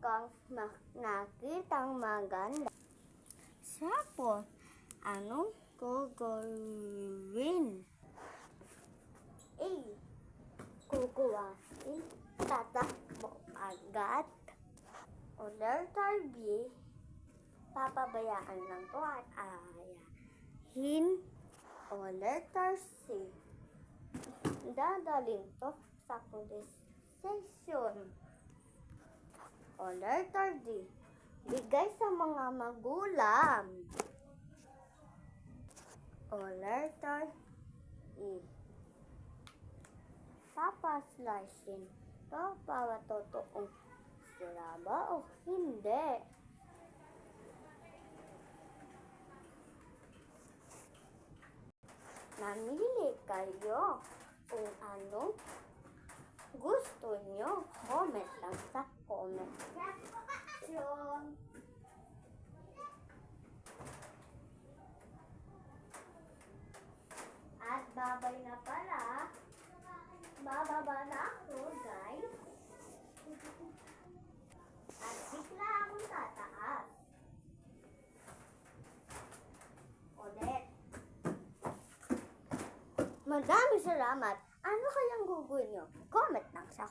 kang nakitang maganda. Sapon, anong gagawin? A. Kukuhain, tatakbo agad. O letter B, papabayaan lang to at aayahin. O letter C, dadalhin to sa police station. O letter D, bigay sa mga magulang. O letter E, papaslicing to para totoong sila ba o hindi? Namili kayo kung ano gusto nyo. Comment lang sa comment section. At babay na pala. Bababa na ako, guys. At bigla akong tataas. Ulit. Maraming salamat. Ano kayang gugawin nyo? Comment lang sa